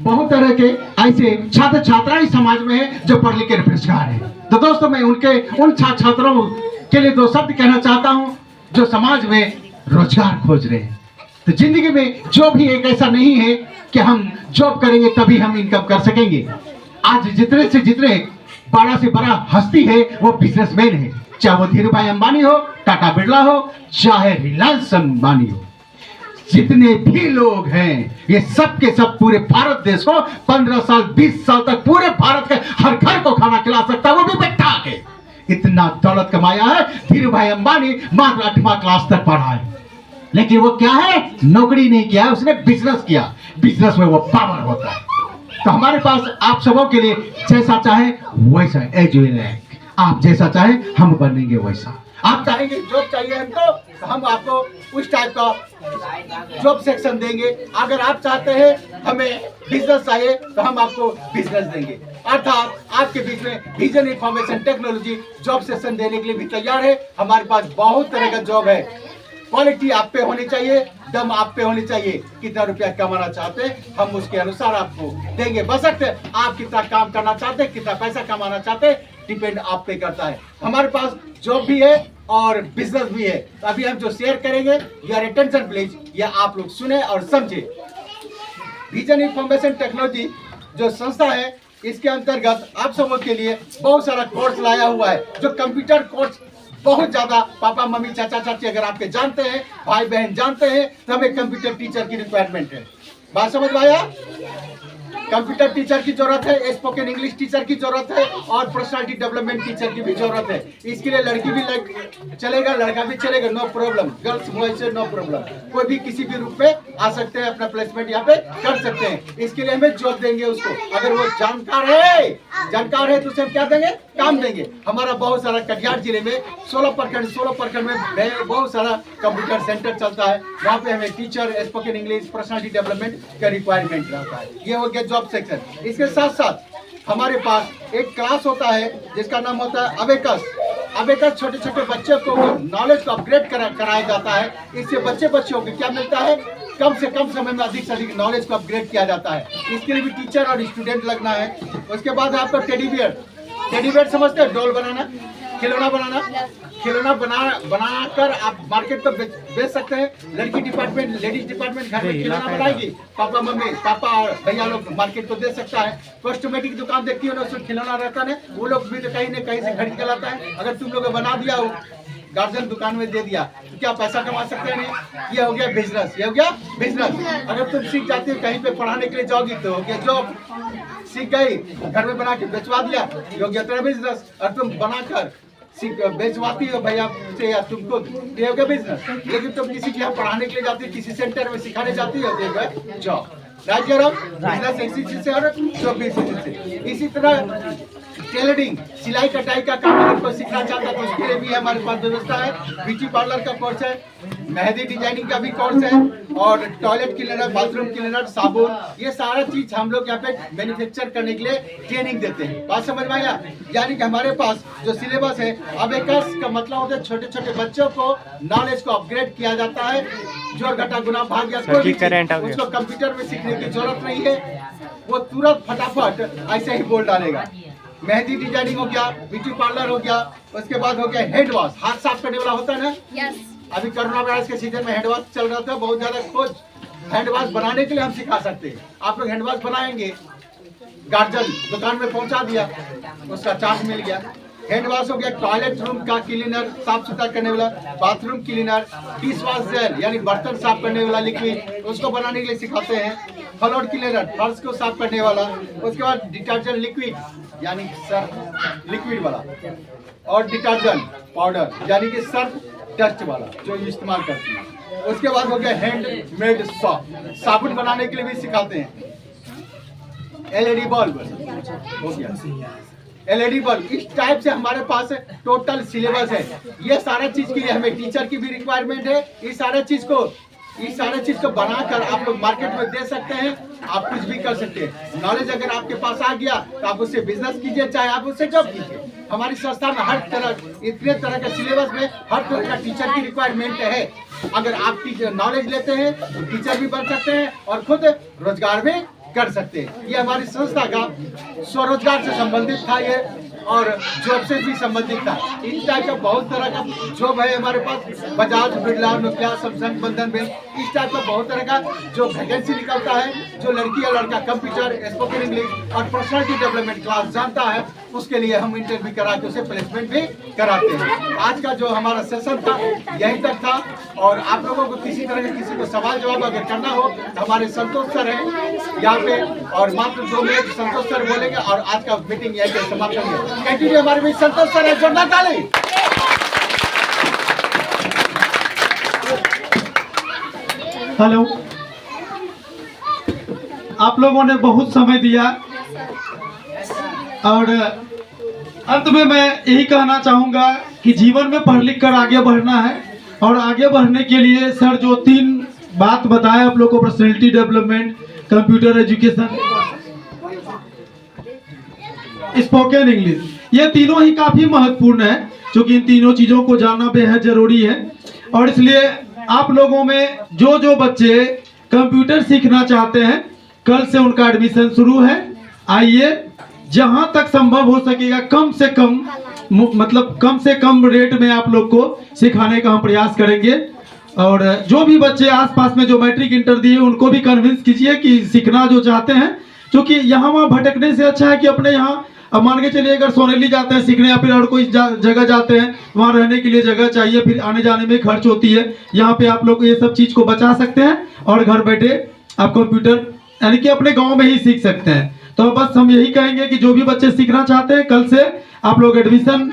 बहुत तरह के ऐसे छात्र छात्राएं समाज में है जो पढ़ लिख के बेरोजगार है। तो दोस्तों मैं उन छात्र छात्राओं के लिए दो शब्द कहना चाहता हूं जो समाज में रोजगार खोज रहे हैं। तो जिंदगी में जॉब भी एक ऐसा नहीं है कि हम जॉब करेंगे तभी हम इनकम कर सकेंगे। आज जितने से जितने बड़ा से बड़ा हस्ती है वो बिजनेसमैन है, चाहे वो धीरू भाई अंबानी हो, टाटा बिरला हो, चाहे रिलायंस अंबानी हो। जितने भी लोग हैं ये सब के सब पूरे भारत देश को 15 साल 20 साल तक पूरे भारत के हर घर को खाना खिला सकता है, वो भी बैठा के। इतना दौलत कमाया है धीरू भाई अंबानी, मात्र 8वां क्लास तक पढ़ा है, लेकिन वो क्या है, नौकरी नहीं किया, उसने बिजनेस किया। बिजनेस में वो पावर होता है। तो हमारे पास आप सबों के लिए जैसा चाहे वैसा एज वेल है, आप जैसा चाहे हम बनेंगे वैसा। आप चाहेंगे जॉब चाहिए हमको तो हम आपको उस टाइप का जॉब सेक्शन देंगे। अगर आप चाहते हैं हमें बिजनेस चाहिए तो हम आपको बिजनेस देंगे। अर्थात आपके बीच में vision information technology job section देने के लिए भी तैयार है। हमारे पास बहुत तरह का जॉब है। क्वालिटी आप पे होनी चाहिए, दम आप पे होनी चाहिए। कितना रुपया कमाना चाहते हैं हम उसके अनुसार आपको देंगे। बशर्ते आप कितना काम करना चाहते हैं, कितना पैसा कमाना चाहते हैं, डिपेंड आप पे करता है। हमारे पास जॉब भी है और बिजनेस भी है। तो अभी हम जो शेयर करेंगे योर अटेंशन प्लीज, या आप लोग सुने और समझे। विजन इंफॉर्मेशन टेक्नोलॉजी जो संस्था है इसके अंतर्गत आप सबों के लिए बहुत सारा कोर्स लाया हुआ है। जो कंप्यूटर कोर्स बहुत ज्यादा पापा मम्मी चाचा चाची अगर आपके जानते हैं, भाई बहन जानते हैं, तो हमें कंप्यूटर टीचर की रिक्वायरमेंट है। बात समझ में आया? कंप्यूटर टीचर की जरूरत है, स्पोकन इंग्लिश टीचर की जरूरत है और पर्सनालिटी डेवलपमेंट टीचर की भी जरूरत है। इसके लिए लड़की भी चलेगा, लड़का भी चलेगा, नो प्रॉब्लम। गर्ल्स बॉयज से नो प्रॉब्लम, कोई भी किसी भी रूप में आ सकते हैं, अपना प्लेसमेंट यहाँ पे कर सकते हैं। इसके लिए हमें जॉब देंगे उसको। अगर वो जानकार है तो उसे हम क्या देंगे, काम देंगे। हमारा बहुत सारा कटिहार जिले में 16 प्रखंड में बहुत सारा कंप्यूटर सेंटर चलता है। वहाँ पे हमें teacher, spoken English, personality development का रिक्वायरमेंट रहता है। ये हो गया जॉब सेक्शन। इसके साथ साथ हमारे पास एक क्लास होता है जिसका नाम होता है अबेकस। अबेकस छोटे छोटे बच्चों को नॉलेज को अपग्रेड कराया जाता है। इससे बच्चों को क्या मिलता है, कम से कम समय में अधिक से अधिक नॉलेज को अपग्रेड किया जाता है। इसके लिए भी टीचर और स्टूडेंट लगना है। उसके बाद आपका टेडी बियर समझते हैं, डॉल बनाना, खिलौना बनाकर आप मार्केट पर बेच सकते हैं। लड़की डिपार्टमेंट, लेडीज डिपार्टमेंट घर में खिलौना बनाएगी, पापा भैया लोग मार्केट को दे सकता है। कॉस्मेटिक दुकान देखती हो ना, उसमें खिलौना रहता है, वो लोग भी तो कहीं न कहीं से खरीद के लाता है। अगर तुम लोग बना दिया हो, गार्जियन दुकान में दे दिया तो क्या पैसा कमा सकते हैं? नहीं। ये हो गया बिजनेस। अगर तुम सीख जाती हो, कहीं पे पढ़ाने के लिए जाओगी तो हो गया जॉब। सीख गई, घर में बना के बेचवा दिया, ये हो गया तेरा बिजनेस। और तुम बनाकर बेचवाती हो भैया से या तुमको, ये हो गया बिजनेस। लेकिन तुम किसी के यहाँ पढ़ाने के लिए जाती हो, किसी सेंटर में सिखाने जाती हो, तो जॉब। बिजनेस इसी चीज से और जॉब भी इसी चीज से। इसी तरह टेलरिंग, सिलाई कटाई का काम अगर कोई सीखना चाहता है तो उसके लिए भी हमारे पास व्यवस्था है। ब्यूटी पार्लर का कोर्स है, मेहंदी डिजाइनिंग का भी कोर्स है, और टॉयलेट क्लीनर, बाथरूम क्लीनर, साबुन, ये सारा चीज हम लोग यहाँ पे मैन्युफैक्चर करने के लिए ट्रेनिंग देते हैं। बात समझ में आया? यानी कि हमारे पास जो सिलेबस है, अबेकस का मतलब होता है छोटे छोटे बच्चों को नॉलेज को अपग्रेड किया जाता है। जोड़ घटा गुना भाग या कोई भी उसको कंप्यूटर में सीखने की जरूरत नहीं है, वो तुरंत फटाफट ऐसे ही बोल डालेगा। मेहंदी डिजाइनिंग हो गया, ब्यूटी पार्लर हो गया, उसके बाद हो गया हैंड वॉश, हाथ साफ करने वाला होता है ना। yes. अभी कोरोना वायरस के सीजन में हैंड वॉश चल रहा था, बहुत ज्यादा खोज। हैंड वॉश बनाने के लिए हम सिखा सकते हैं। आप लोग हैंड वॉश बनाएंगे, गार्जियन दुकान में पहुंचा दिया, उसका चार्ज मिल गया। हैंड वॉश हो गया, टॉयलेट रूम का क्लीनर, साफ सुथरा करने वाला, bathroom cleaner, dish wash jail यानी बर्तन साफ करने वाला लिक्विड, उसको बनाने के लिए सिखाते हैं। फ्लोर क्लीनर, फर्श को साफ करने वाला। उसके बाद डिटर्जेंट लिक्विड यानी सर्फ लिक्विड वाला, और डिटर्जेंट पाउडर यानी कि सर्फ डस्ट वाला जो इस्तेमाल करती है। उसके बाद हो गया हैंडमेड साबुन बनाने के लिए भी सिखाते हैं। LED बल्ब हो गया, LED बल्ब। इस टाइप से हमारे पास टोटल सिलेबस है। ये सारा चीज के लिए हमें टीचर की भी रिक्वायरमेंट है। इस सारा चीज को बनाकर आप लोग मार्केट में दे सकते हैं। आप कुछ भी कर सकते हैं। नॉलेज अगर आपके पास आ गया तो आप उससे बिजनेस कीजिए, चाहे आप उससे जॉब कीजिए। हमारी संस्था में हर तरह, इतने तरह के सिलेबस में हर तरह का टीचर की रिक्वायरमेंट है। अगर आप नॉलेज लेते हैं तो टीचर भी बन सकते हैं और खुद रोजगार भी कर सकते हैं। ये हमारी संस्था का स्वरोजगार से संबंधित था ये, और जॉब से भी संबंधित था। इस टाइप का बहुत तरह का जॉब है हमारे पास, बजाज, बिरला, नोकिया, सैमसंग, बंधन बैंक, इस टाइप का बहुत तरह का जो वैकेंसी निकलता है। जो लड़की या लड़का कंप्यूटर, स्पोकन इंग्लिश और पर्सनालिटी डेवलपमेंट क्लास जानता है, उसके लिए हम इंटरव्यू करा के उसे प्लेसमेंट भी कराते हैं। आज का जो हमारा सेशन था यहीं तक था, और आप लोगों को किसी तरह का किसी को सवाल जवाब अगर करना हो तो हमारे संतोष सर हैं यहाँ पे, और मात्र 2 मिनट संतोष सर बोलेंगे और आज का मीटिंग यहीं पे समाप्त करेंगे। कंटिन्यू हमारे बीच संतोष सर है, जोरदार ताली। हेलो, आप लोगों ने बहुत समय दिया, और अंत में मैं यही कहना चाहूँगा कि जीवन में पढ़ लिख कर आगे बढ़ना है, और आगे बढ़ने के लिए सर जो 3 बात बताया आप लोग को, personality development, computer education, spoken English, ये तीनों ही काफ़ी महत्वपूर्ण है, क्योंकि इन तीनों चीज़ों को जानना बेहद ज़रूरी है। और इसलिए आप लोगों में जो बच्चे कंप्यूटर सीखना चाहते हैं, कल से उनका एडमिशन शुरू है। आइए, जहां तक संभव हो सकेगा कम से कम रेट में आप लोग को सिखाने का हम प्रयास करेंगे। और जो भी बच्चे आसपास में जो मैट्रिक इंटर दिए, उनको भी कन्विंस कीजिए कि सीखना जो चाहते हैं, क्योंकि यहाँ वहाँ भटकने से अच्छा है कि अपने यहाँ, अब मान के चलिए अगर सोनेली जाते हैं सीखने या फिर और कोई जगह जाते हैं, वहाँ रहने के लिए जगह चाहिए, फिर आने जाने में खर्च होती है। यहाँ पे आप लोग ये सब चीज़ को बचा सकते हैं, और घर बैठे आप कंप्यूटर यानी कि अपने गांव में ही सीख सकते हैं। तो बस हम यही कहेंगे कि जो भी बच्चे सीखना चाहते हैं, कल से आप लोग एडमिशन